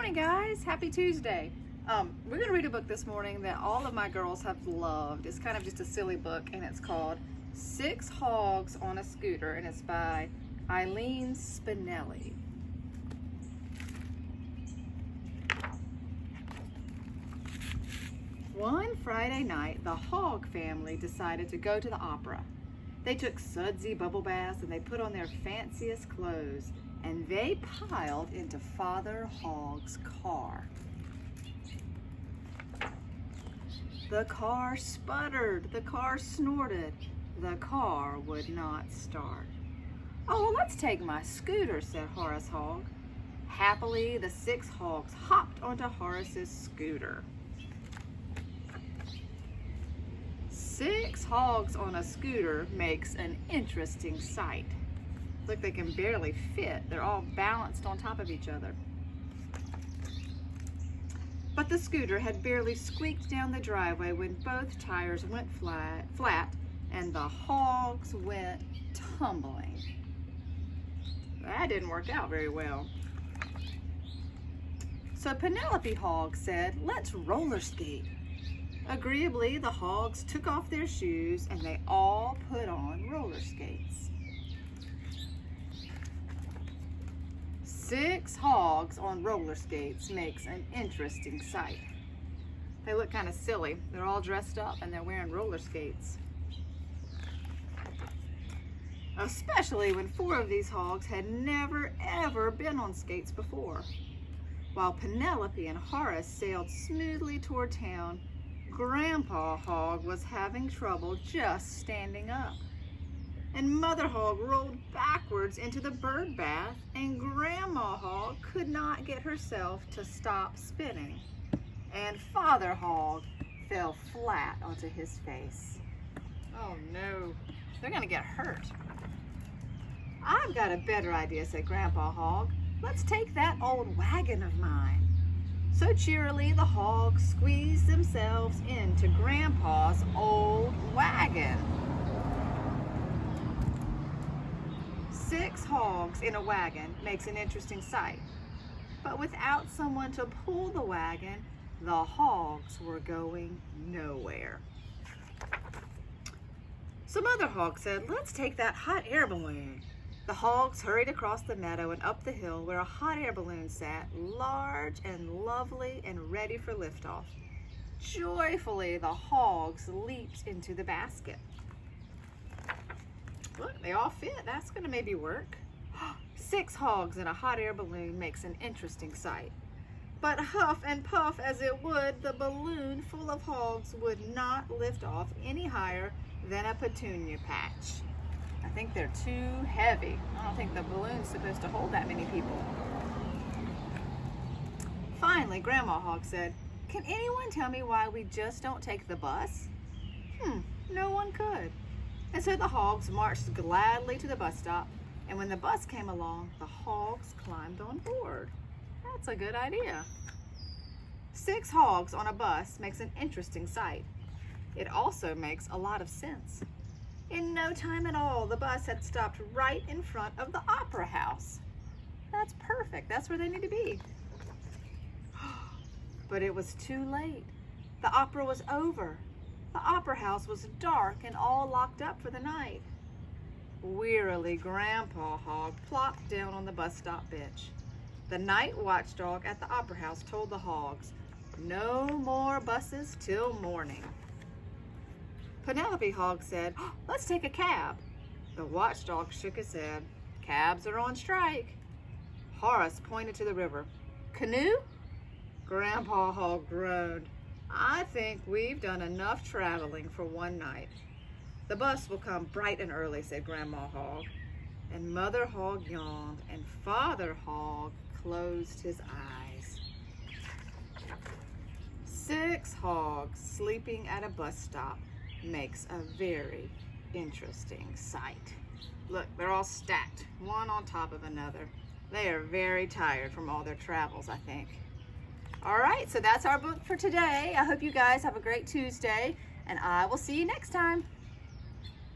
morning, guys. Happy Tuesday. We're going to read a book this morning that all of my girls have loved. It's kind of just a silly book, and it's called Six Hogs on a Scooter, and it's by Eileen Spinelli. One Friday night, the Hog family decided to go to the opera. They took sudsy bubble baths and they put on their fanciest clothes, and they piled into Father Hog's car. The car sputtered, the car snorted, the car would not start. "Oh, well, let's take my scooter," said Horace Hog. Happily, the six hogs hopped onto Horace's scooter. Six hogs on a scooter makes an interesting sight. Look, they can barely fit. They're all balanced on top of each other. But the scooter had barely squeaked down the driveway when both tires went flat and the hogs went tumbling. That didn't work out very well. So Penelope Hog said, "Let's roller skate." Agreeably, the hogs took off their shoes and they all put on roller skates. Six hogs on roller skates makes an interesting sight. They look kind of silly. They're all dressed up and they're wearing roller skates. Especially when four of these hogs had never ever been on skates before. While Penelope and Horace sailed smoothly toward town, Grandpa Hog was having trouble just standing up. And Mother Hog rolled backwards into the bird bath, and Grandma Hog could not get herself to stop spinning. And Father Hog fell flat onto his face. Oh no, they're gonna get hurt. "I've got a better idea," said Grandpa Hog. "Let's take that old wagon of mine." So cheerily, the hogs squeezed themselves into Grandpa's old wagon. Six hogs in a wagon makes an interesting sight. But without someone to pull the wagon, the hogs were going nowhere. So Mother Hog said, "Let's take that hot air balloon." The hogs hurried across the meadow and up the hill where a hot air balloon sat, large and lovely and ready for liftoff. Joyfully, the hogs leaped into the basket. Look, they all fit. That's going to maybe work. Six hogs in a hot air balloon makes an interesting sight. But huff and puff as it would, the balloon full of hogs would not lift off any higher than a petunia patch. I think they're too heavy. I don't think the balloon's supposed to hold that many people. Finally, Grandma Hog said, "Can anyone tell me why we just don't take the bus?" No one could. And so the hogs marched gladly to the bus stop, and when the bus came along, the hogs climbed on board. That's a good idea. Six hogs on a bus makes an interesting sight. It also makes a lot of sense. In no time at all, the bus had stopped right in front of the opera house. That's perfect. That's where they need to be. But it was too late. The opera was over. The opera house was dark and all locked up for the night. Wearily, Grandpa Hog plopped down on the bus stop bench. The night watchdog at the opera house told the hogs, "No more buses till morning." Penelope Hog said, "Let's take a cab." The watchdog shook his head. "Cabs are on strike." Horace pointed to the river. "Canoe?" Grandpa Hog groaned. "I think we've done enough traveling for one night." "The bus will come bright and early," said Grandma Hog. And Mother Hog yawned, and Father Hog closed his eyes. Six hogs sleeping at a bus stop makes a very interesting sight. Look, they're all stacked, one on top of another. They are very tired from all their travels, I think. All right, so that's our book for today. I hope you guys have a great Tuesday, and I will see you next time.